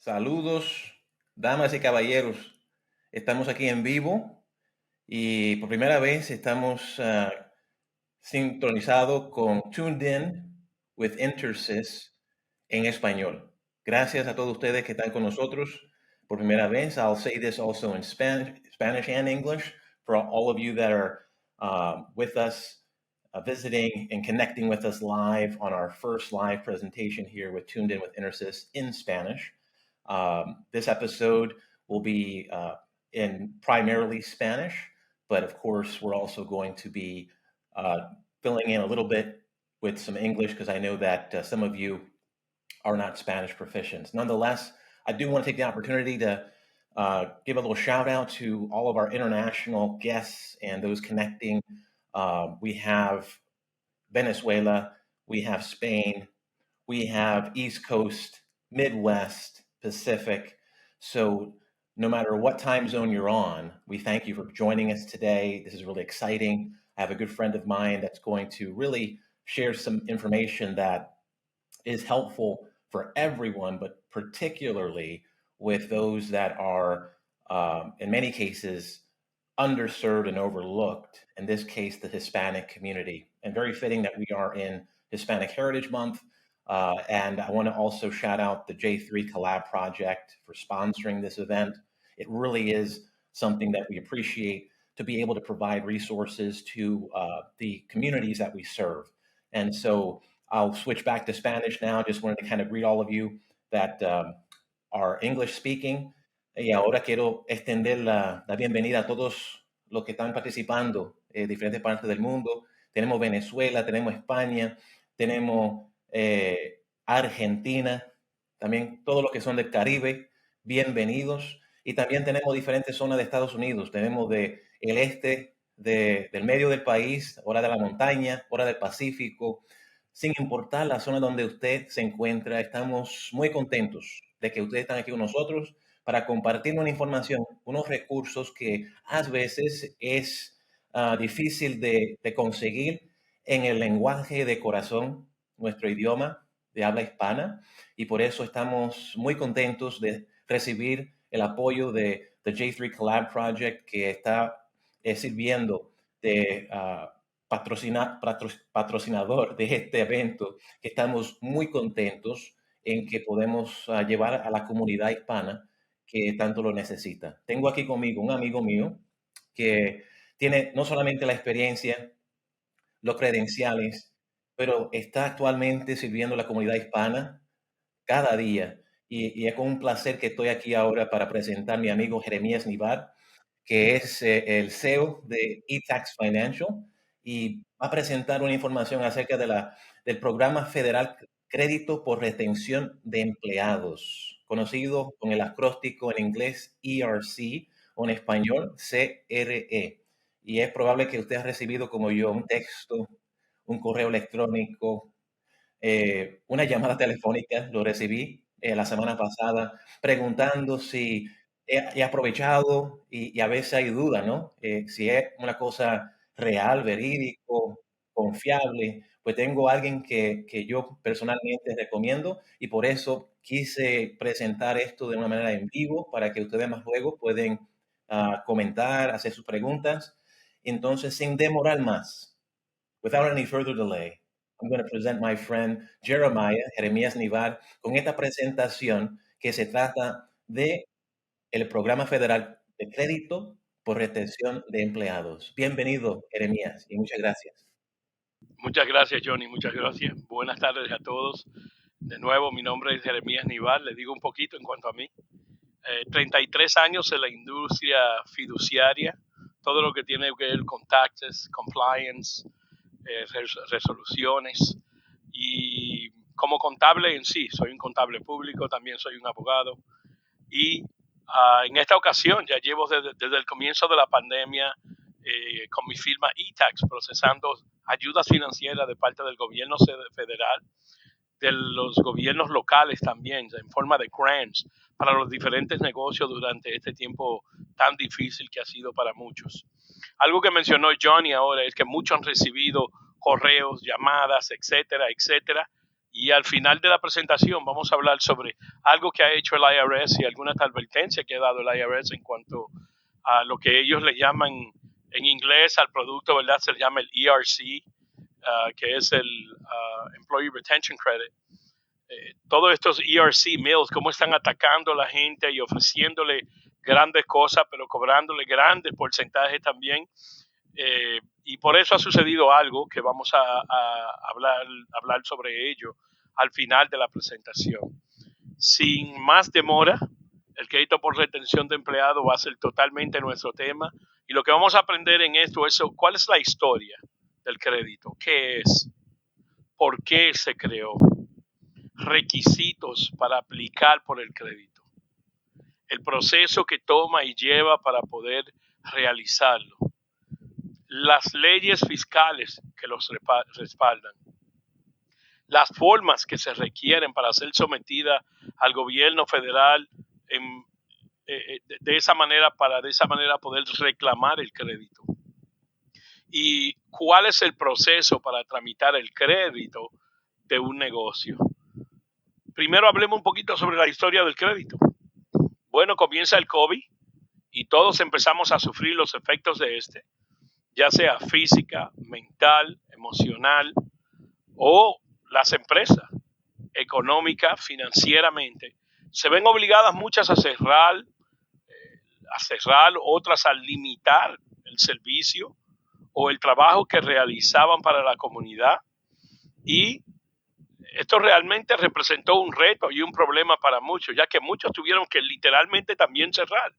Saludos, damas y caballeros. Estamos aquí en vivo y por primera vez estamos sincronizados con Tuned In with Intersys en español. Gracias a todos ustedes que están con nosotros por primera vez. I'll say this also in Spanish and English for all of you that are with us, visiting and connecting with us live on our first live presentation here with Tuned In with Intersys in Spanish. This episode will be in primarily Spanish, but of course, we're also going to be filling in a little bit with some English because I know that some of you are not Spanish proficients. Nonetheless, I do want to take the opportunity to give a little shout out to all of our international guests and those connecting. We have Venezuela, we have Spain, we have East Coast, Midwest, Pacific. So no matter what time zone you're on, we thank you for joining us today. This is really exciting. I have a good friend of mine that's going to really share some information that is helpful for everyone, but particularly with those that are, in many cases, underserved and overlooked, in this case, the Hispanic community. And very fitting that we are in Hispanic Heritage Month. And I want to also shout out the J3 Collab Project for sponsoring this event. It really is something that we appreciate to be able to provide resources to the communities that we serve. And so I'll switch back to Spanish now. Just wanted to kind of greet all of you that are English speaking. Y ahora quiero extender la bienvenida a todos los que están participando de diferentes partes del mundo. Tenemos Venezuela, tenemos España, tenemos Argentina, también todos los que son del Caribe, bienvenidos. Y también tenemos diferentes zonas de Estados Unidos. Tenemos del este, del medio del país, hora de la montaña, hora del Pacífico. Sin importar la zona donde usted se encuentra, estamos muy contentos de que ustedes están aquí con nosotros para compartir una información, unos recursos que a veces es difícil de conseguir en el lenguaje de corazón, nuestro idioma de habla hispana, y por eso estamos muy contentos de recibir el apoyo de The J3 Collab Project, que está sirviendo de patrocinador de este evento, que estamos muy contentos en que podemos llevar a la comunidad hispana que tanto lo necesita. Tengo aquí conmigo un amigo mío que tiene no solamente la experiencia, los credenciales, pero está actualmente sirviendo a la comunidad hispana cada día. Y es con un placer que estoy aquí ahora para presentar a mi amigo Jeremías Nivar, que es el CEO de eTax Financial, y va a presentar una información acerca del programa federal Crédito por Retención de Empleados, conocido con el acróstico en inglés ERC o en español CRE. Y es probable que usted ha recibido, como yo, un texto, un correo electrónico, una llamada telefónica, lo recibí la semana pasada, preguntando si he aprovechado y a veces hay duda, ¿no? Si es una cosa real, verídico, confiable, pues tengo a alguien que yo personalmente recomiendo y por eso quise presentar esto de una manera en vivo para que ustedes más luego pueden comentar, hacer sus preguntas. Entonces, sin demorar más, without any further delay, I'm going to present my friend Jeremías Nivar, con esta presentación que se trata de el Programa Federal de Crédito por Retención de Empleados. Bienvenido, Jeremías, y muchas gracias. Muchas gracias, Johnny. Muchas gracias. Buenas tardes a todos. De nuevo, mi nombre es Jeremías Nivar. Les digo un poquito en cuanto a mí. 33 años en la industria fiduciaria. Todo lo que tiene que ver con taxes, compliance, resoluciones. Y como contable en sí, soy un contable público, también soy un abogado. Y en esta ocasión ya llevo desde el comienzo de la pandemia con mi firma eTax procesando ayudas financieras de parte del gobierno federal, de los gobiernos locales también, en forma de grants para los diferentes negocios durante este tiempo tan difícil que ha sido para muchos. Algo que mencionó Johnny ahora es que muchos han recibido correos, llamadas, etcétera, etcétera, Y al final de la presentación vamos a hablar sobre algo que ha hecho el IRS y algunas advertencias que ha dado el IRS en cuanto a lo que ellos le llaman en inglés al producto, ¿verdad? Se le llama el ERC, que es el Employee Retention Credit. Todos estos ERC mills, cómo están atacando a la gente y ofreciéndole grandes cosas, pero cobrándole grandes porcentajes también. Y por eso ha sucedido algo que vamos a hablar sobre ello al final de la presentación. Sin más demora, el crédito por retención de empleado va a ser totalmente nuestro tema. Y lo que vamos a aprender en esto es cuál es la historia del crédito, qué es, por qué se creó, requisitos para aplicar por el crédito, el proceso que toma y lleva para poder realizarlo, las leyes fiscales que los respaldan, las formas que se requieren para ser sometida al gobierno federal de esa manera poder reclamar el crédito, y cuál es el proceso para tramitar el crédito de un negocio. Primero hablemos un poquito sobre la historia del crédito. Bueno, comienza el COVID y todos empezamos a sufrir los efectos de este, ya sea física, mental, emocional, o las empresas económicas, financieramente, se ven obligadas muchas a cerrar, otras a limitar el servicio o el trabajo que realizaban para la comunidad. Y esto realmente representó un reto y un problema para muchos, ya que muchos tuvieron que literalmente también cerrar.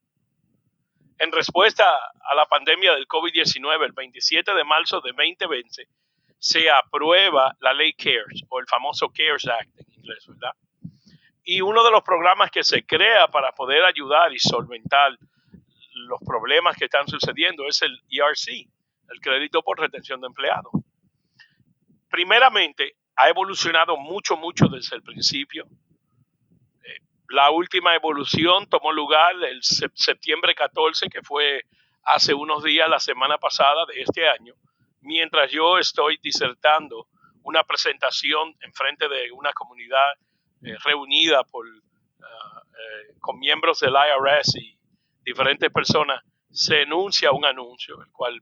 En respuesta a la pandemia del COVID-19, el 27 de marzo de 2020, se aprueba la ley CARES, o el famoso CARES Act en inglés, ¿verdad? Y uno de los programas que se crea para poder ayudar y solventar los problemas que están sucediendo es el ERC, el crédito por retención de empleados. Primeramente, ha evolucionado mucho desde el principio. La última evolución tomó lugar el septiembre 14, que fue hace unos días, la semana pasada de este año, mientras yo estoy disertando una presentación en frente de una comunidad reunida con miembros del IRS y diferentes personas. Se enuncia un anuncio, el cual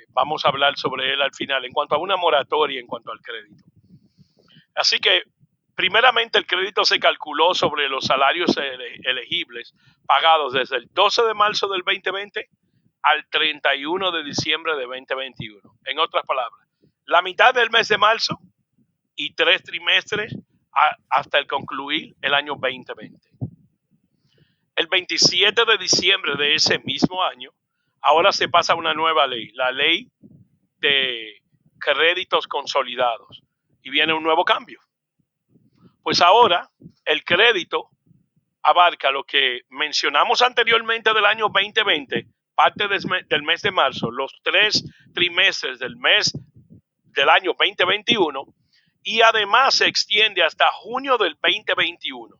vamos a hablar sobre él al final, en cuanto a una moratoria en cuanto al crédito. Así que, primeramente, el crédito se calculó sobre los salarios elegibles pagados desde el 12 de marzo del 2020 al 31 de diciembre de 2021. En otras palabras, la mitad del mes de marzo y 3 trimestres hasta el concluir el año 2020. El 27 de diciembre de ese mismo año, ahora se pasa a una nueva ley, la ley de créditos consolidados, y viene un nuevo cambio. Pues ahora el crédito abarca lo que mencionamos anteriormente del año 2020, parte del mes de marzo, los 3 trimestres del año 2021, y además se extiende hasta junio del 2021.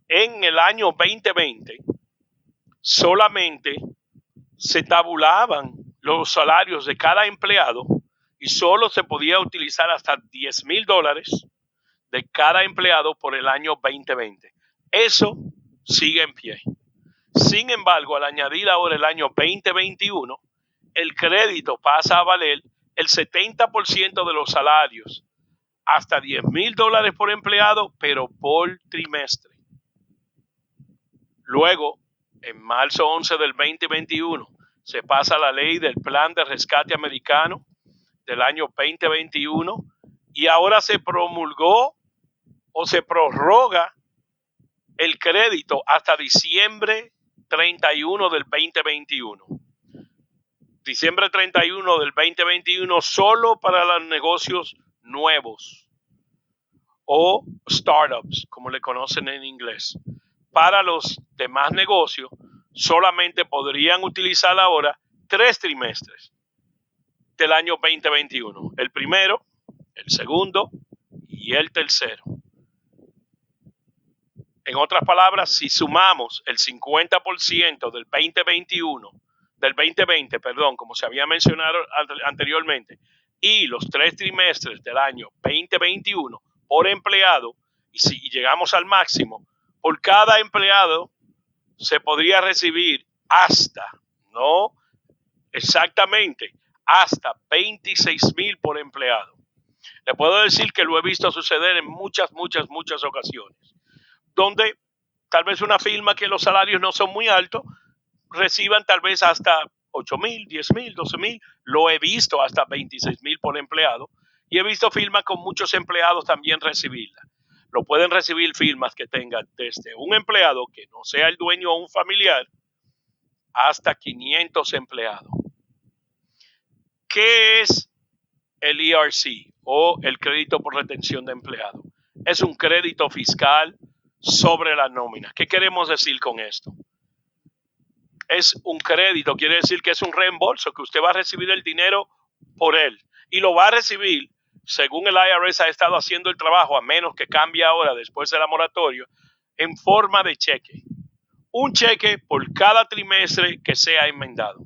En el año 2020 solamente se tabulaban los salarios de cada empleado y solo se podía utilizar hasta $10,000 de cada empleado por el año 2020. Eso sigue en pie. Sin embargo, al añadir ahora el año 2021, el crédito pasa a valer el 70% de los salarios, hasta $10,000 por empleado, pero por trimestre. Luego, en marzo 11 del 2021, se pasa la ley del Plan de Rescate Americano del año 2021 y ahora se promulgó o se prorroga el crédito hasta diciembre 31 del 2021. Diciembre 31 del 2021 solo para los negocios nuevos o startups, como le conocen en inglés. Para los demás negocios solamente podrían utilizar ahora 3 trimestres del año 2021. El primero, el segundo y el tercero. En otras palabras, si sumamos el 50% del 2020, como se había mencionado anteriormente, y los 3 trimestres del año 2021 por empleado, y si llegamos al máximo, por cada empleado se podría recibir hasta, no exactamente, hasta 26,000 por empleado. Le puedo decir que lo he visto suceder en muchas ocasiones, donde tal vez una firma que los salarios no son muy altos, reciban tal vez hasta 8,000, 10,000, 12,000. Lo he visto hasta 26,000 por empleado. Y he visto firmas con muchos empleados también recibirla. Lo pueden recibir firmas que tengan desde un empleado que no sea el dueño o un familiar hasta 500 empleados. ¿Qué es el ERC o el crédito por retención de empleados? Es un crédito fiscal sobre la nómina. ¿Qué queremos decir con esto? Es un crédito, quiere decir que es un reembolso, que usted va a recibir el dinero por él y lo va a recibir según el IRS ha estado haciendo el trabajo, a menos que cambie ahora después de la moratoria, en forma de cheque. Un cheque por cada trimestre que sea enmendado.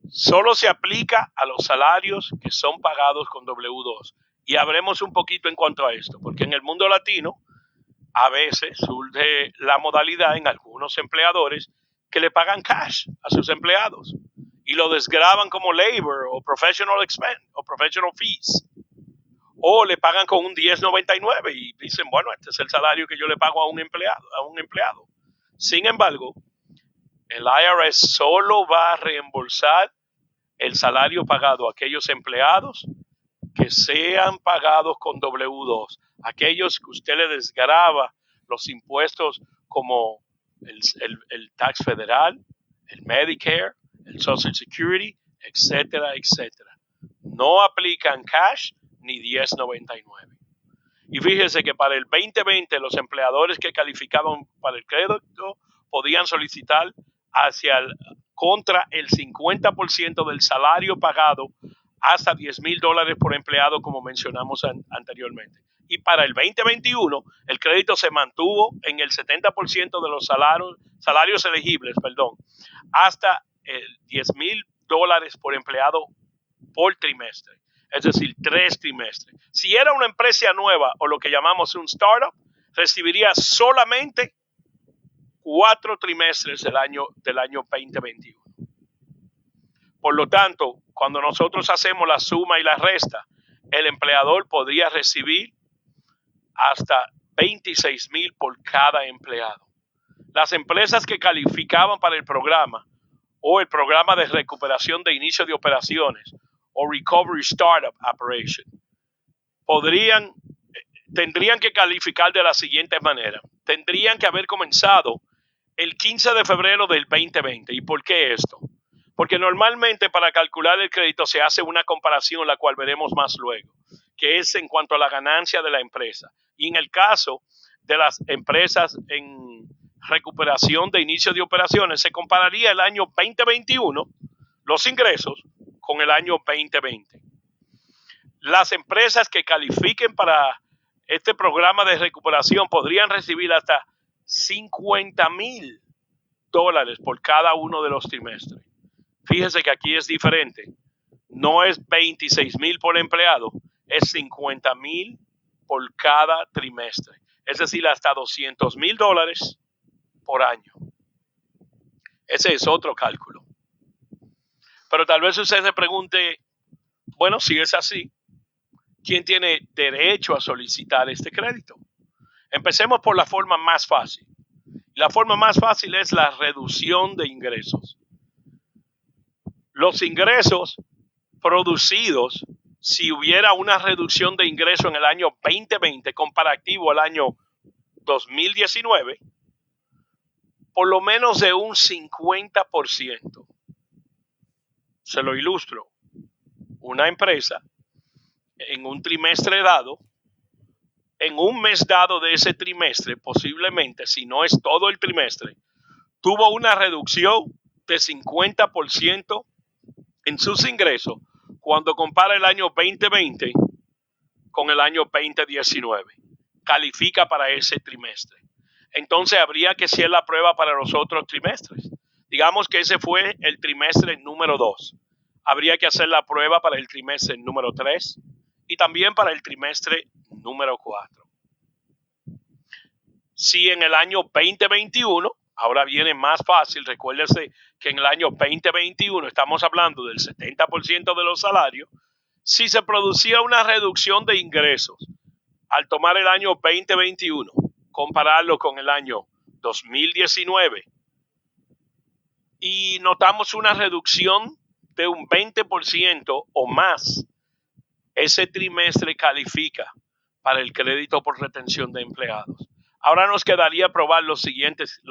Solo se aplica a los salarios que son pagados con W2. Y hablemos un poquito en cuanto a esto, porque en el mundo latino a veces surge la modalidad en algunos empleadores que le pagan cash a sus empleados y lo desgravan como labor o professional expense o professional fees, o le pagan con un 1099 y dicen, bueno, este es el salario que yo le pago a un empleado. Sin embargo, el IRS solo va a reembolsar el salario pagado a aquellos empleados que sean pagados con W2, aquellos que usted le desgrava los impuestos como el tax federal, el Medicare, el Social Security, etcétera, etcétera. No aplican cash ni 1099. Y fíjese que para el 2020 los empleadores que calificaban para el crédito podían solicitar contra el 50% del salario pagado hasta $10,000 por empleado, como mencionamos anteriormente. Y para el 2021, el crédito se mantuvo en el 70% de los salarios elegibles, hasta $10,000 por empleado por trimestre. Es decir, 3 trimestres. Si era una empresa nueva o lo que llamamos un startup, recibiría solamente 4 trimestres del año 2021. Por lo tanto, cuando nosotros hacemos la suma y la resta, el empleador podría recibir hasta 26,000 por cada empleado. Las empresas que calificaban para el programa o el programa de recuperación de inicio de operaciones o Recovery Startup Operation tendrían que calificar de la siguiente manera. Tendrían que haber comenzado el 15 de febrero del 2020. ¿Y por qué esto? Porque normalmente para calcular el crédito se hace una comparación, la cual veremos más luego, que es en cuanto a la ganancia de la empresa. Y en el caso de las empresas en recuperación de inicio de operaciones, se compararía el año 2021, los ingresos, con el año 2020. Las empresas que califiquen para este programa de recuperación podrían recibir hasta $50,000 por cada uno de los trimestres. Fíjese que aquí es diferente. No es 26,000 por empleado, es 50,000 por cada trimestre. Es decir, hasta $200,000 por año. Ese es otro cálculo. Pero tal vez usted se pregunte, bueno, si es así, ¿quién tiene derecho a solicitar este crédito? Empecemos por la forma más fácil. La forma más fácil es la reducción de ingresos. Los ingresos producidos, si hubiera una reducción de ingresos en el año 2020 comparativo al año 2019, por lo menos de un 50%. Se lo ilustro. Una empresa en un trimestre dado, en un mes dado de ese trimestre, posiblemente, si no es todo el trimestre, tuvo una reducción de 50% en sus ingresos cuando compara el año 2020 con el año 2019. Califica para ese trimestre. Entonces habría que hacer la prueba para los otros trimestres. Digamos que ese fue el trimestre número 2. habría que hacer la prueba para el trimestre número 3 y también para el trimestre número 4. Si en el año 2021, ahora viene más fácil, recuérdese que en el año 2021 estamos hablando del 70% de los salarios, si se producía una reducción de ingresos al tomar el año 2021, compararlo con el año 2019, y notamos una reducción de un 20% o más, ese trimestre califica para el crédito por retención de empleados. Ahora nos quedaría probar los siguientes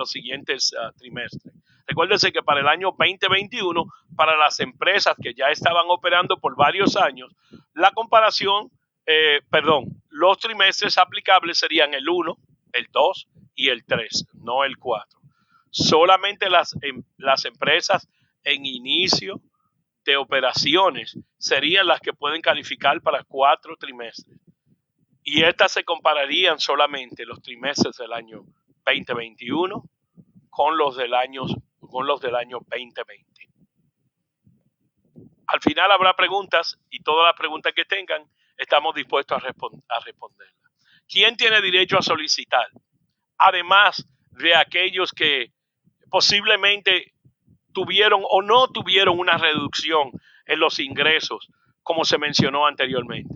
trimestres. Recuérdense que para el año 2021, para las empresas que ya estaban operando por varios años, la comparación, los trimestres aplicables serían el 1, el 2 y el 3, no el 4. Solamente las empresas en inicio de operaciones serían las que pueden calificar para 4 trimestres. Y estas se compararían solamente los trimestres del año 2021 con los del año 2020. Al final habrá preguntas y todas las preguntas que tengan estamos dispuestos a responderlas. ¿Quién tiene derecho a solicitar? Además de aquellos que posiblemente tuvieron o no tuvieron una reducción en los ingresos, como se mencionó anteriormente.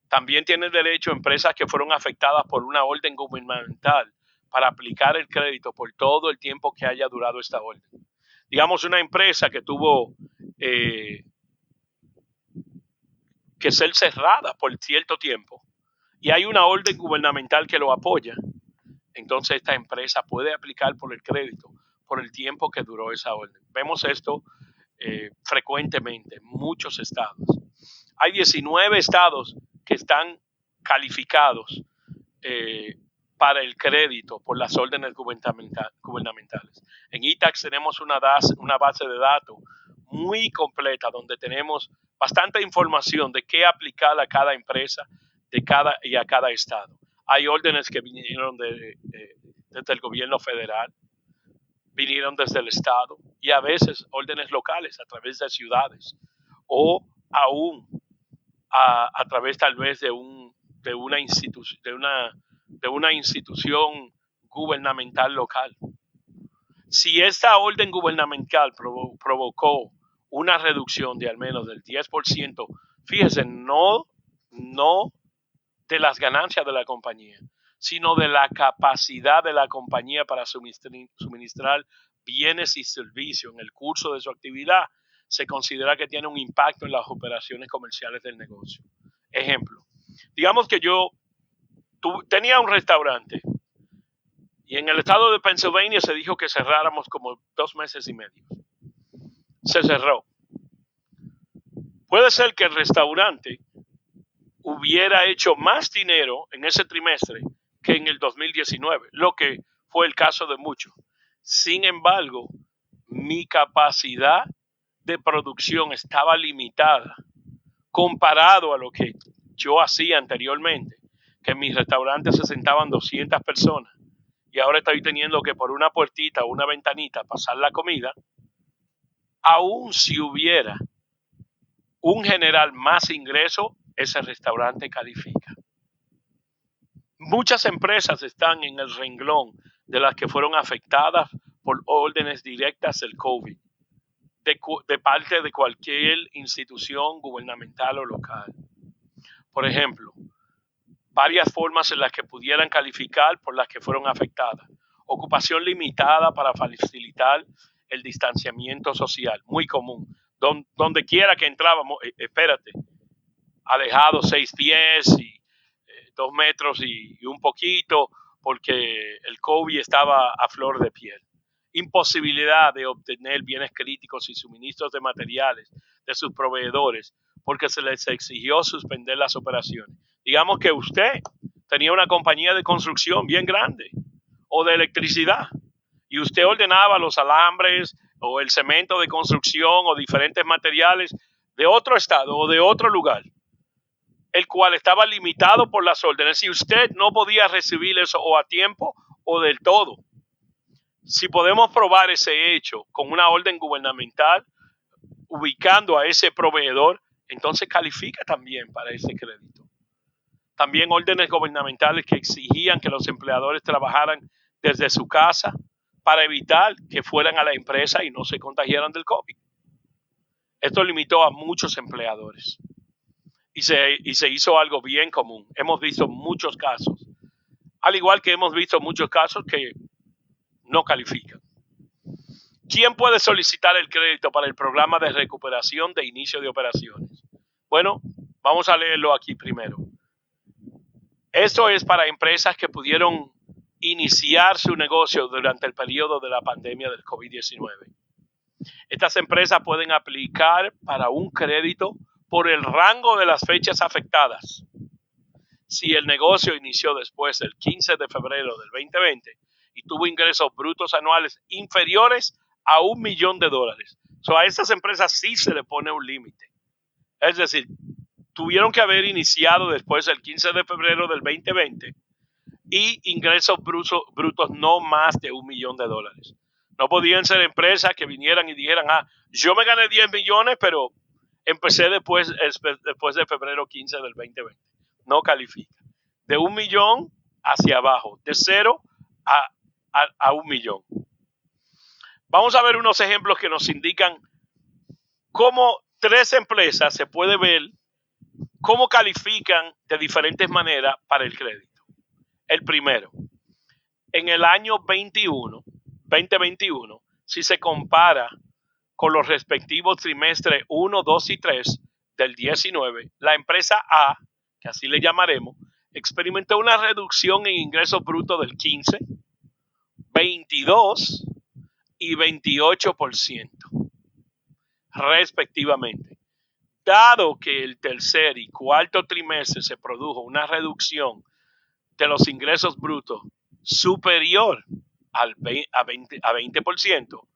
También tienen derecho empresas que fueron afectadas por una orden gubernamental para aplicar el crédito por todo el tiempo que haya durado esta orden. Digamos, una empresa que tuvo que ser cerrada por cierto tiempo y hay una orden gubernamental que lo apoya, entonces esta empresa puede aplicar por el crédito por el tiempo que duró esa orden. Vemos esto frecuentemente en muchos estados. Hay 19 estados que están calificados para el crédito por las órdenes gubernamentales. En eTax tenemos una base de datos muy completa donde tenemos bastante información de qué aplicar a cada empresa y a cada estado. Hay órdenes que vinieron desde el gobierno federal, vinieron desde el estado y a veces órdenes locales a través de ciudades o aún a través tal vez de una institución gubernamental local. Si esta orden gubernamental provocó una reducción de al menos del 10%, fíjese, no de las ganancias de la compañía, sino de la capacidad de la compañía para suministrar bienes y servicios en el curso de su actividad, se considera que tiene un impacto en las operaciones comerciales del negocio. Ejemplo, digamos que yo tenía un restaurante y en el estado de Pennsylvania se dijo que cerráramos como 2 meses y medio. Se cerró. Puede ser que el restaurante hubiera hecho más dinero en ese trimestre que en el 2019, lo que fue el caso de muchos. Sin embargo, mi capacidad de producción estaba limitada comparado a lo que yo hacía anteriormente, que en mis restaurantes se sentaban 200 personas y ahora estoy teniendo que por una puertita o una ventanita pasar la comida. Aún si hubiera un general más ingreso, ese restaurante califica. Muchas empresas están en el renglón de las que fueron afectadas por órdenes directas del COVID, de parte de cualquier institución gubernamental o local. Por ejemplo, varias formas en las que pudieran calificar por las que fueron afectadas. Ocupación limitada para facilitar el distanciamiento social, muy común. Donde quiera que entrábamos, alejado 6 pies y 2 metros y un poquito, porque el COVID estaba a flor de piel. Imposibilidad de obtener bienes críticos y suministros de materiales de sus proveedores, porque se les exigió suspender las operaciones. Digamos que usted tenía una compañía de construcción bien grande o de electricidad y usted ordenaba los alambres o el cemento de construcción o diferentes materiales de otro estado o de otro lugar, el cual estaba limitado por las órdenes y usted no podía recibir eso o a tiempo o del todo. Si podemos probar ese hecho con una orden gubernamental, ubicando a ese proveedor, entonces califica también para ese crédito. También órdenes gubernamentales que exigían que los empleadores trabajaran desde su casa para evitar que fueran a la empresa y no se contagiaran del COVID. Esto limitó a muchos empleadores y se hizo algo bien común. Hemos visto muchos casos, al igual que hemos visto muchos casos que no califican. ¿Quién puede solicitar el crédito para el programa de recuperación de inicio de operaciones? Bueno, vamos a leerlo aquí primero. Esto es para empresas que pudieron iniciar su negocio durante el periodo de la pandemia del COVID-19. Estas empresas pueden aplicar para un crédito por el rango de las fechas afectadas. Si el negocio inició después del 15 de febrero del 2020 y tuvo ingresos brutos anuales inferiores a $1 millón. A estas empresas sí se le pone un límite. Es decir, tuvieron que haber iniciado después del 15 de febrero del 2020 y ingresos brutos no más de $1 millón. No podían ser empresas que vinieran y dijeran, yo me gané 10 millones, pero empecé después de febrero 15 del 2020. No califica. De 1 millón hacia abajo, de 0 a 1 millón. Vamos a ver unos ejemplos que nos indican cómo 3 empresas se puede ver cómo califican de diferentes maneras para el crédito. El primero, en el año 2021, si se compara con los respectivos trimestres 1, 2 y 3 del 19, la empresa A, que así le llamaremos, experimentó una reducción en ingresos brutos del 15, 22 y 28%, respectivamente. Dado que el tercer y cuarto trimestre se produjo una reducción de los ingresos brutos superior a 20%,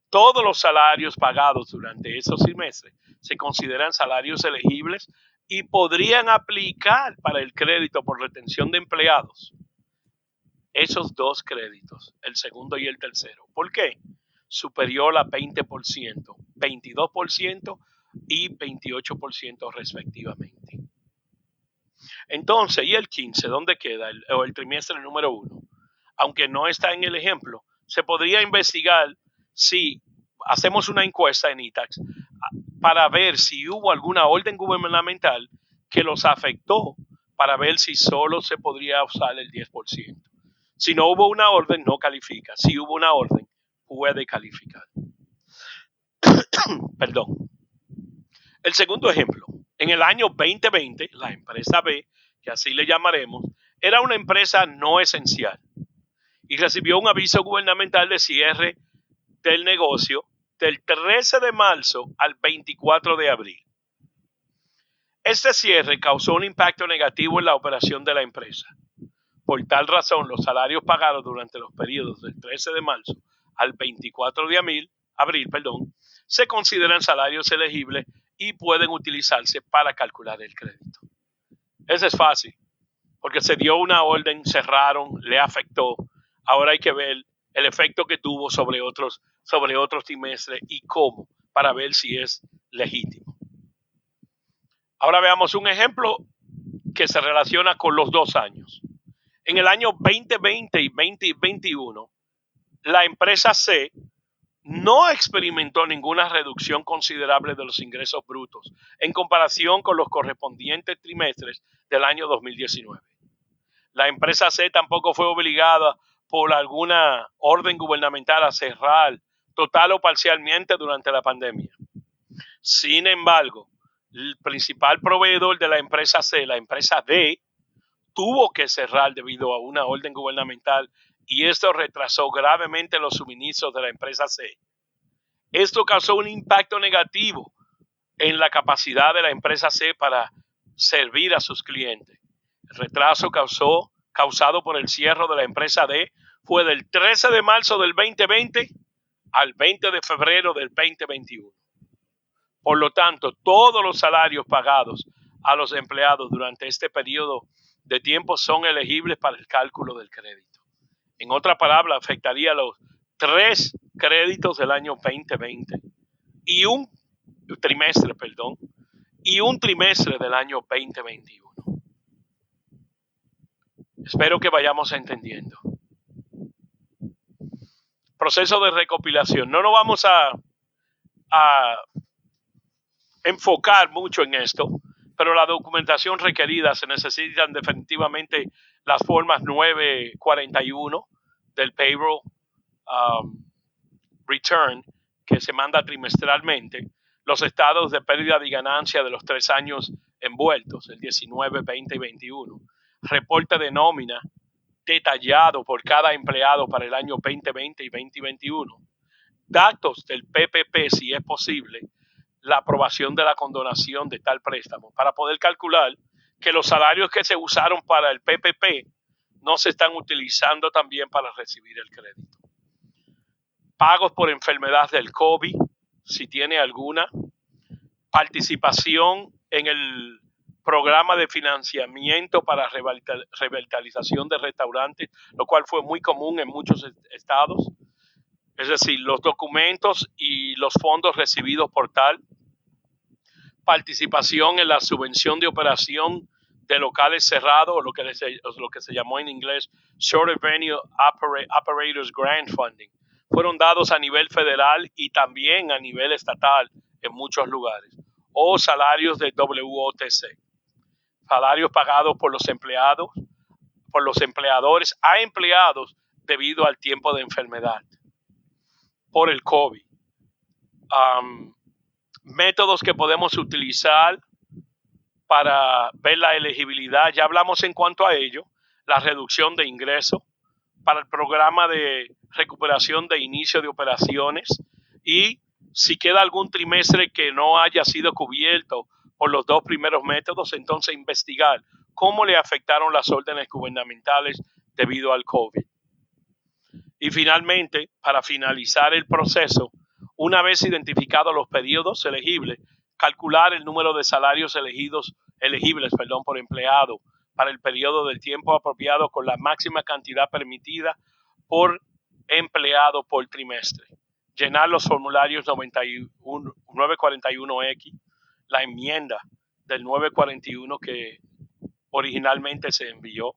todos los salarios pagados durante esos trimestres se consideran salarios elegibles y podrían aplicar para el crédito por retención de empleados. Esos 2 créditos, el segundo y el tercero. ¿Por qué? Superior a 20%, 22% y 28% respectivamente. Entonces, ¿y el 15? ¿Dónde queda? El trimestre número 1. Aunque no está en el ejemplo, se podría investigar si hacemos una encuesta en ITAX para ver si hubo alguna orden gubernamental que los afectó, para ver si solo se podría usar el 10%. Si no hubo una orden, no califica. Si hubo una orden, puede calificar. Perdón. El segundo ejemplo. En el año 2020, la empresa B, que así le llamaremos, era una empresa no esencial y recibió un aviso gubernamental de cierre del negocio del 13 de marzo al 24 de abril. Este cierre causó un impacto negativo en la operación de la empresa. Por tal razón, los salarios pagados durante los periodos del 13 de marzo al 24 de abril, se consideran salarios elegibles y pueden utilizarse para calcular el crédito. Eso es fácil, porque se dio una orden, cerraron, le afectó. Ahora hay que ver el efecto que tuvo sobre otros trimestres y cómo, para ver si es legítimo. Ahora veamos un ejemplo que se relaciona con los 2 años. En el año 2020 y 2021, la empresa C no experimentó ninguna reducción considerable de los ingresos brutos en comparación con los correspondientes trimestres del año 2019. La empresa C tampoco fue obligada por alguna orden gubernamental a cerrar total o parcialmente durante la pandemia. Sin embargo, el principal proveedor de la empresa C, la empresa D, tuvo que cerrar debido a una orden gubernamental y esto retrasó gravemente los suministros de la empresa C. Esto causó un impacto negativo en la capacidad de la empresa C para servir a sus clientes. El retraso causado por el cierre de la empresa D fue del 13 de marzo del 2020 al 20 de febrero del 2021. Por lo tanto, todos los salarios pagados a los empleados durante este periodo de tiempo son elegibles para el cálculo del crédito. En otras palabras, afectaría los 3 créditos del año 2020 y un trimestre, perdón, y un trimestre del año 2021. Espero que vayamos entendiendo. Proceso de recopilación. No nos vamos a enfocar mucho en esto, pero la documentación requerida se necesitan definitivamente las formas 941 del payroll return que se manda trimestralmente, los estados de pérdida de ganancia de los 3 años envueltos, el 19, 20 y 21, reporte de nómina detallado por cada empleado para el año 2020 y 2021, datos del PPP si es posible, la aprobación de la condonación de tal préstamo, para poder calcular que los salarios que se usaron para el PPP no se están utilizando también para recibir el crédito. Pagos por enfermedad del COVID, si tiene alguna. Participación en el programa de financiamiento para revitalización de restaurantes, lo cual fue muy común en muchos estados. Es decir, los documentos y los fondos recibidos por tal. Participación en la subvención de operación de locales cerrados, o lo que se llamó en inglés Short Venue Operators Grant Funding. Fueron dados a nivel federal y también a nivel estatal en muchos lugares. O salarios de WOTC. Salarios pagados por los empleados, por los empleadores a empleados debido al tiempo de enfermedad por el COVID. Métodos que podemos utilizar para ver la elegibilidad, ya hablamos en cuanto a ello, la reducción de ingresos para el programa de recuperación de inicio de operaciones, y si queda algún trimestre que no haya sido cubierto por los 2 primeros métodos, entonces investigar cómo le afectaron las órdenes gubernamentales debido al COVID. Y finalmente, para finalizar el proceso, una vez identificados los periodos elegibles, calcular el número de salarios elegibles por empleado para el periodo del tiempo apropiado con la máxima cantidad permitida por empleado por trimestre. Llenar los formularios 941X, la enmienda del 941 que originalmente se envió.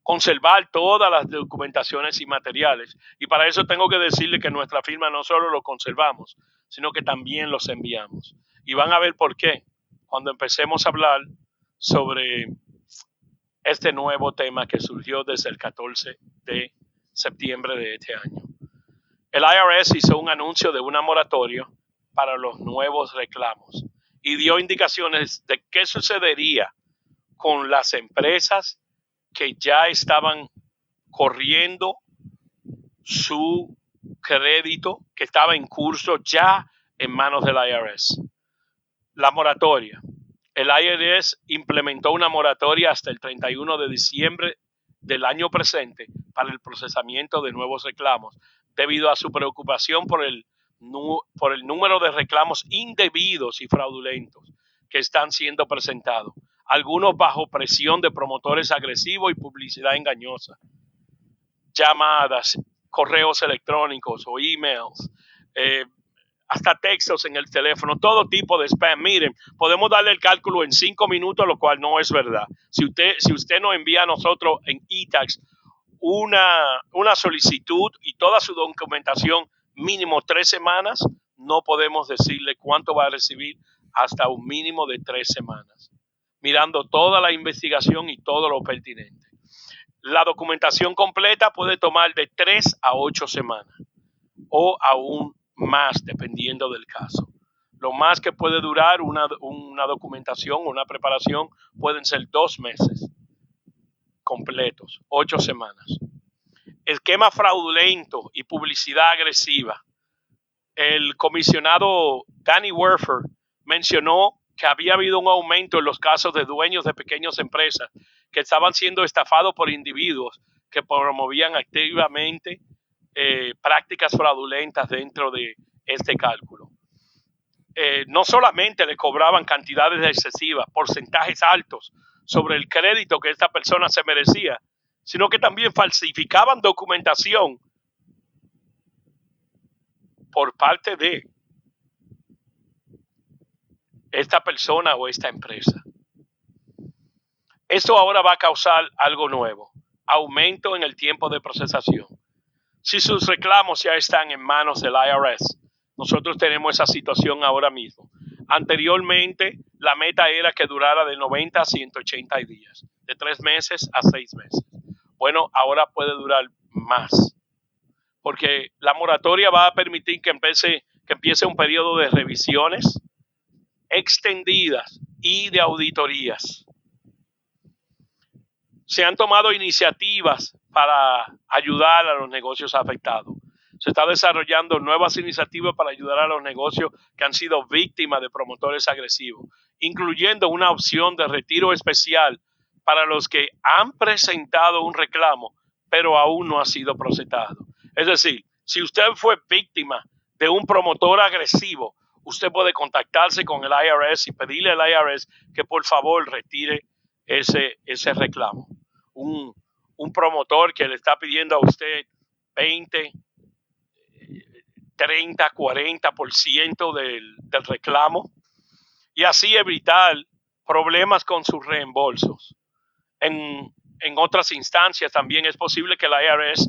Conservar todas las documentaciones y materiales. Y para eso tengo que decirle que nuestra firma no solo lo conservamos, sino que también los enviamos. Y van a ver por qué cuando empecemos a hablar sobre este nuevo tema que surgió desde el 14 de septiembre de este año. El IRS hizo un anuncio de una moratoria para los nuevos reclamos y dio indicaciones de qué sucedería con las empresas que ya estaban corriendo su crédito, que estaba en curso ya en manos del IRS. La moratoria. El IRS implementó una moratoria hasta el 31 de diciembre del año presente para el procesamiento de nuevos reclamos, debido a su preocupación por el número de reclamos indebidos y fraudulentos que están siendo presentados, algunos bajo presión de promotores agresivos y publicidad engañosa, llamadas, correos electrónicos o emails, hasta textos en el teléfono, todo tipo de spam. Miren, podemos darle el cálculo en 5 minutos, lo cual no es verdad. Si usted nos envía a nosotros en eTax una solicitud y toda su documentación, mínimo 3 semanas, no podemos decirle cuánto va a recibir hasta un mínimo de 3 semanas, mirando toda la investigación y todo lo pertinente. La documentación completa puede tomar de 3 a 8 semanas o aún más, dependiendo del caso. Lo más que puede durar una documentación, una preparación, pueden ser 2 meses completos, 8 semanas. Esquema fraudulento y publicidad agresiva. El comisionado Danny Werfer mencionó que había habido un aumento en los casos de dueños de pequeñas empresas que estaban siendo estafados por individuos que promovían activamente prácticas fraudulentas dentro de este cálculo. No solamente le cobraban cantidades excesivas, porcentajes altos sobre el crédito que esta persona se merecía, sino que también falsificaban documentación por parte de esta persona o esta empresa. Esto ahora va a causar algo nuevo, aumento en el tiempo de procesación. Si sus reclamos ya están en manos del IRS, nosotros tenemos esa situación ahora mismo. Anteriormente, la meta era que durara de 90 a 180 días, de 3 meses a 6 meses. Bueno, ahora puede durar más, porque la moratoria va a permitir que empiece un periodo de revisiones extendidas y de auditorías. Se han tomado iniciativas para ayudar a los negocios afectados. Se está desarrollando nuevas iniciativas para ayudar a los negocios que han sido víctimas de promotores agresivos, incluyendo una opción de retiro especial para los que han presentado un reclamo, pero aún no ha sido procesado. Es decir, si usted fue víctima de un promotor agresivo, usted puede contactarse con el IRS y pedirle al IRS que por favor retire ese reclamo. Un promotor que le está pidiendo a usted 20, 30, 40% del reclamo, y así evitar problemas con sus reembolsos. En otras instancias también es posible que la IRS,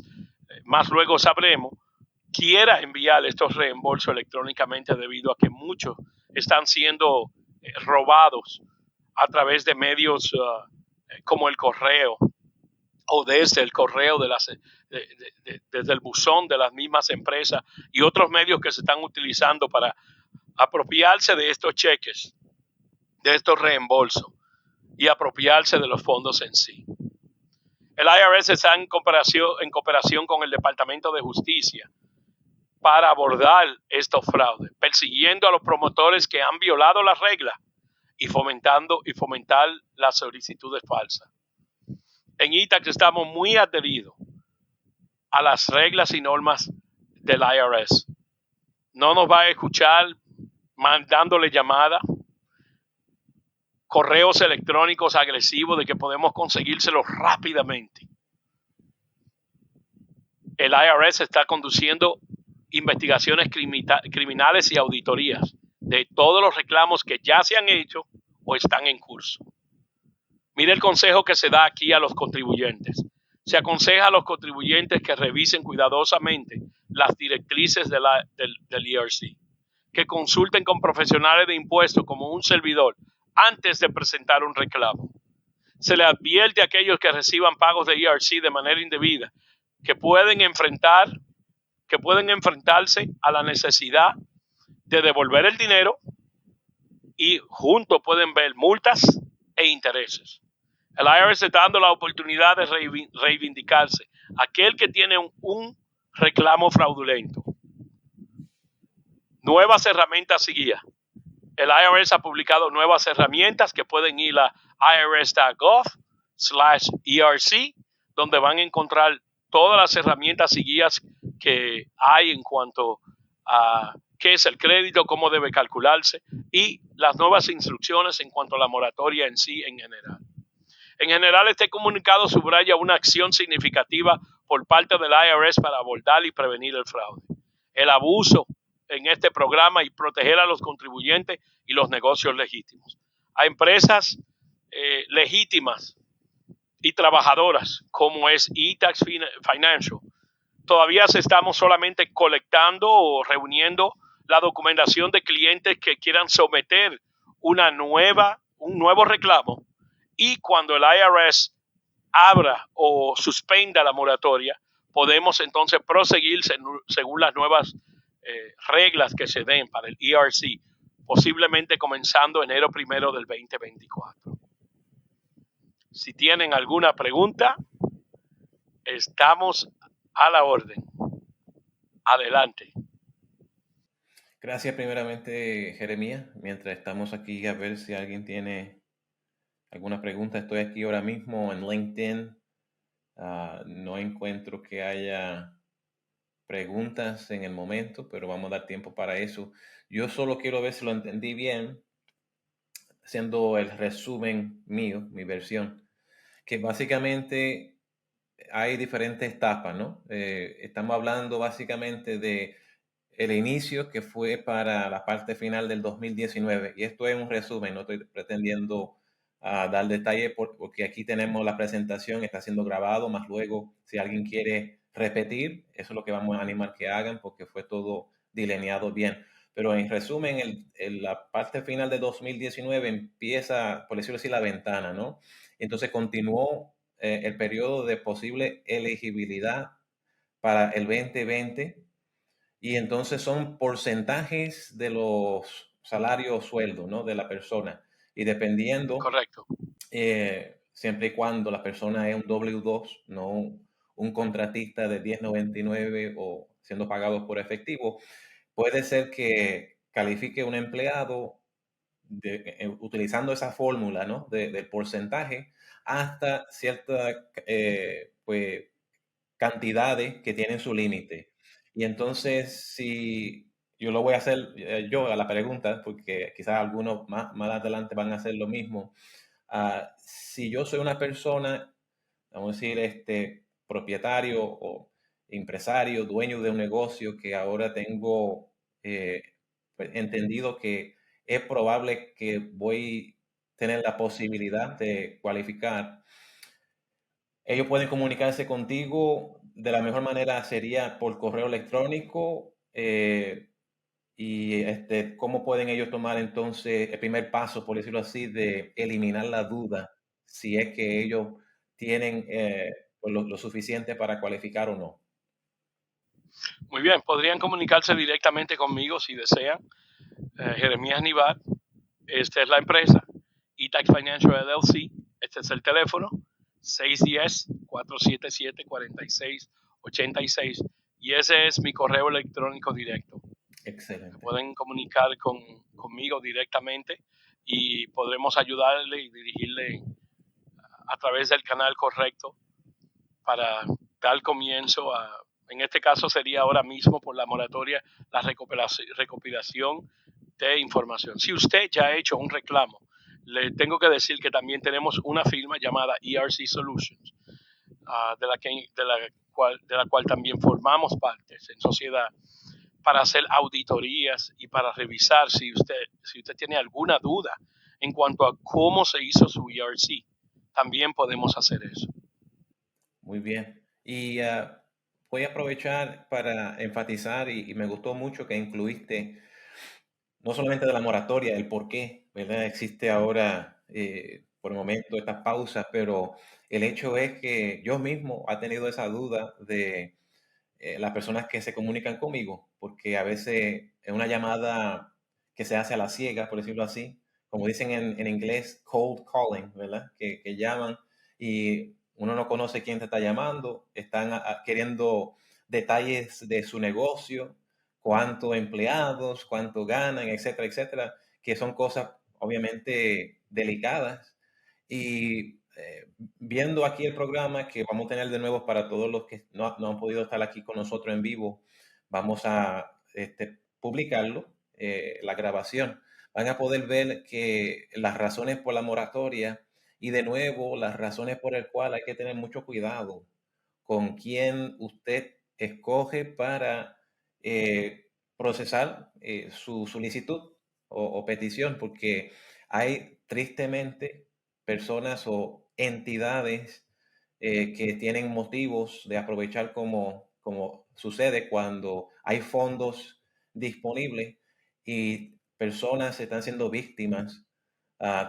más luego sabremos, quiera enviar estos reembolsos electrónicamente debido a que muchos están siendo robados a través de medios como el correo o desde el correo desde el buzón de las mismas empresas y otros medios que se están utilizando para apropiarse de estos cheques, de estos reembolsos y apropiarse de los fondos en sí. El IRS está en cooperación con el Departamento de Justicia para abordar estos fraudes, persiguiendo a los promotores que han violado las reglas y fomentar las solicitudes falsas. En ITAX estamos muy adheridos a las reglas y normas del IRS. No nos va a escuchar mandándole llamadas, correos electrónicos agresivos de que podemos conseguírselos rápidamente. El IRS está conduciendo investigaciones criminales y auditorías de todos los reclamos que ya se han hecho o están en curso. Mire el consejo que se da aquí a los contribuyentes. Se aconseja a los contribuyentes que revisen cuidadosamente las directrices del ERC, que consulten con profesionales de impuestos como un servidor antes de presentar un reclamo. Se le advierte a aquellos que reciban pagos de ERC de manera indebida que pueden enfrentarse a la necesidad de devolver el dinero y juntos pueden ver multas e intereses. El IRS está dando la oportunidad de reivindicarse. Aquel que tiene un reclamo fraudulento. Nuevas herramientas y guías. El IRS ha publicado nuevas herramientas que pueden ir a irs.gov/ERC, donde van a encontrar todas las herramientas y guías que hay en cuanto a qué es el crédito, cómo debe calcularse y las nuevas instrucciones en cuanto a la moratoria en sí en general. En general, este comunicado subraya una acción significativa por parte del IRS para abordar y prevenir el fraude, el abuso en este programa y proteger a los contribuyentes y los negocios legítimos. A empresas legítimas y trabajadoras como es ITAX Financial, todavía estamos solamente colectando o reuniendo la documentación de clientes que quieran someter un nuevo reclamo, y cuando el IRS abra o suspenda la moratoria, podemos entonces proseguir según las nuevas reglas que se den para el ERC, posiblemente comenzando enero 1 del 2024. Si tienen alguna pregunta, estamos a la orden. Adelante. Gracias primeramente, Jeremías. Mientras estamos aquí a ver si alguien tiene alguna pregunta, estoy aquí ahora mismo en LinkedIn. No encuentro que haya preguntas en el momento, pero vamos a dar tiempo para eso. Yo solo quiero ver si lo entendí bien, haciendo el resumen mío, mi versión, que básicamente hay diferentes etapas, ¿no? Estamos hablando básicamente de el inicio que fue para la parte final del 2019. Y esto es un resumen, no estoy pretendiendo dar detalle porque aquí tenemos la presentación, está siendo grabado, más luego si alguien quiere repetir, eso es lo que vamos a animar que hagan porque fue todo delineado bien. Pero en resumen, la parte final de 2019 empieza, por decirlo así, la ventana, ¿no? Entonces continuó el periodo de posible elegibilidad para el 2020 y entonces son porcentajes de los salarios o sueldos, ¿no? De la persona. Y dependiendo, Correcto. siempre y cuando la persona es un W2, no un contratista de 1099 o siendo pagado por efectivo, puede ser que califique un empleado utilizando esa fórmula, ¿no? Del porcentaje hasta cierta pues, cantidades que tienen su límite. Y entonces, si yo lo voy a hacer yo a la pregunta, porque quizás algunos más adelante van a hacer lo mismo. Si yo soy una persona, vamos a decir, propietario o empresario, dueño de un negocio que ahora tengo eh, pues, entendido que es probable que voy a tener la posibilidad de cualificar, ellos pueden comunicarse contigo de la mejor manera sería por correo electrónico y cómo pueden ellos tomar entonces el primer paso, por decirlo así, de eliminar la duda si es que ellos tienen pues, lo suficiente para cualificar o no. Muy bien, podrían comunicarse directamente conmigo si desean. Jeremías Nivat, esta es la empresa, eTax Financial LLC, este es el teléfono, 610-477-4686 y ese es mi correo electrónico directo. Se Excelente. pueden comunicar conmigo directamente y podremos ayudarle y dirigirle a través del canal correcto para dar comienzo en este caso sería ahora mismo por la moratoria, la recopilación de información. Si usted ya ha hecho un reclamo, le tengo que decir que también tenemos una firma llamada ERC Solutions, de la cual también formamos partes en sociedad para hacer auditorías y para revisar si usted tiene alguna duda en cuanto a cómo se hizo su ERC. También podemos hacer eso. Muy bien. Y voy a aprovechar para enfatizar y me gustó mucho que incluiste no solamente de la moratoria, el por qué, ¿verdad? Existe ahora, por el momento, estas pausas, pero el hecho es que yo mismo he tenido esa duda de las personas que se comunican conmigo, porque a veces es una llamada que se hace a la ciega, por decirlo así, como dicen en inglés, cold calling, ¿verdad? Que llaman y uno no conoce quién te está llamando, están queriendo detalles de su negocio, cuántos empleados, cuánto ganan, etcétera, etcétera, que son cosas obviamente delicadas. Y viendo aquí el programa que vamos a tener de nuevo para todos los que no han podido estar aquí con nosotros en vivo, vamos a publicarlo, la grabación. Van a poder ver que las razones por la moratoria y de nuevo las razones por el cual hay que tener mucho cuidado con quién usted escoge para procesar su solicitud o petición, porque hay tristemente personas o entidades que tienen motivos de aprovechar como sucede cuando hay fondos disponibles y personas están siendo víctimas,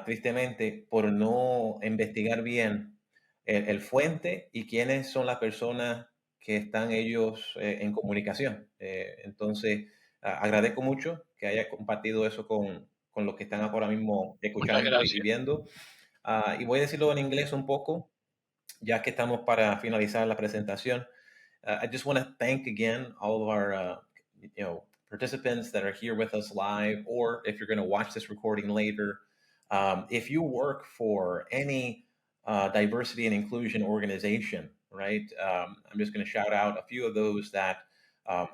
tristemente, por no investigar bien el fuente y quiénes son las personas que están ellos en comunicación. Entonces, agradezco mucho que haya compartido eso con los que están ahora mismo Muchas escuchando y gracias. viendo. Y voy a decirlo en inglés un poco, ya que estamos para finalizar la presentación. I just want to thank again all of our participants that are here with us live, or if you're going to watch this recording later. If you work for any diversity and inclusion organization, right? I'm just going to shout out a few of those that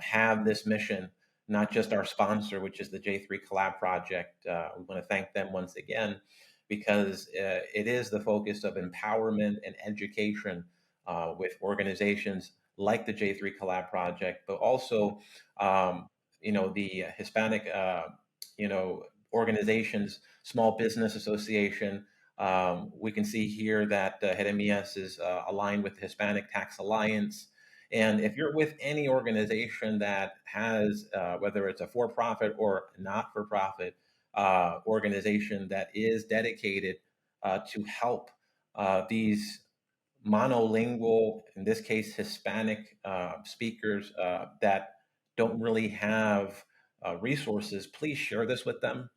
have this mission, not just our sponsor, which is the J3 Collab Project. We want to thank them once again because it is the focus of empowerment and education with organizations like the J3 Collab Project, but also the Hispanic, organizations, Small Business Association. We can see here that Jeremias is aligned with the Hispanic Tax Alliance. And if you're with any organization that has, whether it's a for-profit or not-for-profit organization that is dedicated to help these monolingual, in this case, Hispanic speakers that don't really have resources, please share this with them.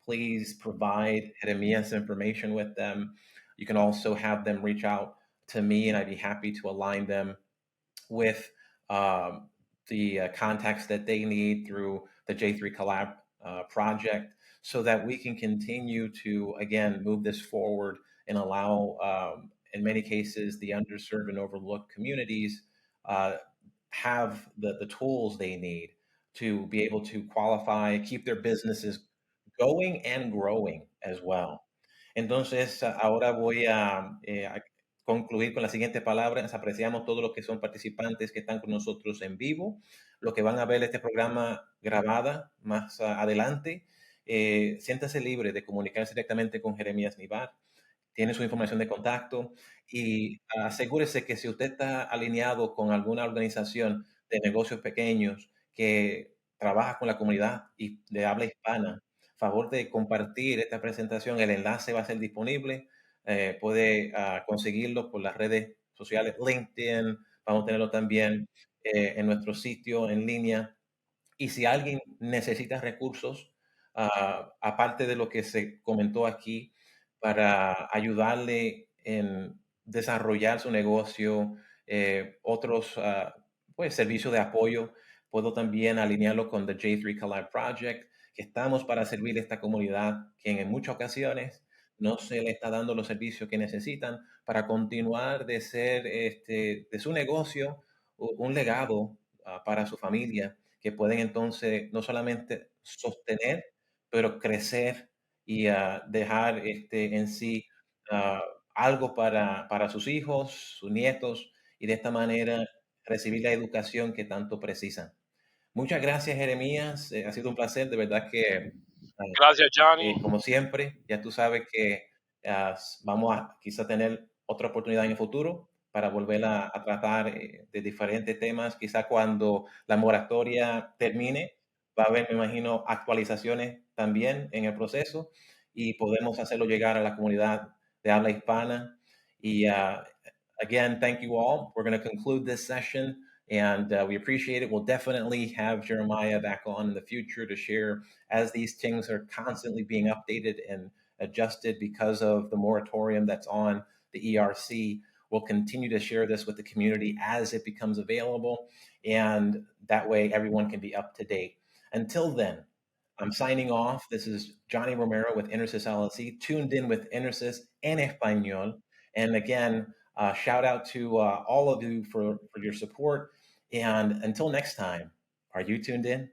Please provide Jeremias information with them. You can also have them reach out to me, and I'd be happy to align them with the contacts that they need through the J3 Collab project, so that we can continue to, again, move this forward and allow, in many cases, the underserved and overlooked communities have the tools they need to be able to qualify, keep their businesses going and growing as well. Entonces, ahora voy a concluir con las siguientes palabras. Apreciamos todos los que son participantes que están con nosotros en vivo, los que van a ver este programa grabada más adelante. Siéntase libre de comunicarse directamente con Jeremías Nivar. Tiene su información de contacto y asegúrese que si usted está alineado con alguna organización de negocios pequeños que trabaja con la comunidad y de habla hispana, favor de compartir esta presentación. El enlace va a ser disponible. Puede conseguirlo por las redes sociales, LinkedIn. Vamos a tenerlo también en nuestro sitio en línea. Y si alguien necesita recursos, aparte de lo que se comentó aquí, para ayudarle en desarrollar su negocio, otros pues, servicios de apoyo, puedo también alinearlo con The J3 Collab Project, que estamos para servir a esta comunidad que en muchas ocasiones no se le está dando los servicios que necesitan para continuar de ser de su negocio un legado para su familia, que pueden entonces no solamente sostener, pero crecer y dejar en sí ah, algo para sus hijos, sus nietos, y de esta manera recibir la educación que tanto precisan. Muchas gracias, Jeremías. Ha sido un placer, de verdad que, Gracias, Johnny. como siempre, ya tú sabes que vamos a quizá tener otra oportunidad en el futuro para volver a tratar de diferentes temas. Quizá cuando la moratoria termine, va a haber, me imagino, actualizaciones también en el proceso y podemos hacerlo llegar a la comunidad de habla hispana. Y again, thank you all. We're going to conclude this session. And we appreciate it. We'll definitely have Jeremiah back on in the future to share as these things are constantly being updated and adjusted because of the moratorium that's on the ERC. We'll continue to share this with the community as it becomes available. And that way everyone can be up to date. Until then, I'm signing off. This is Johnny Romero with Intersys LLC, tuned in with Intersys en Español. And again, shout out to all of you for your support. And until next time, are you tuned in?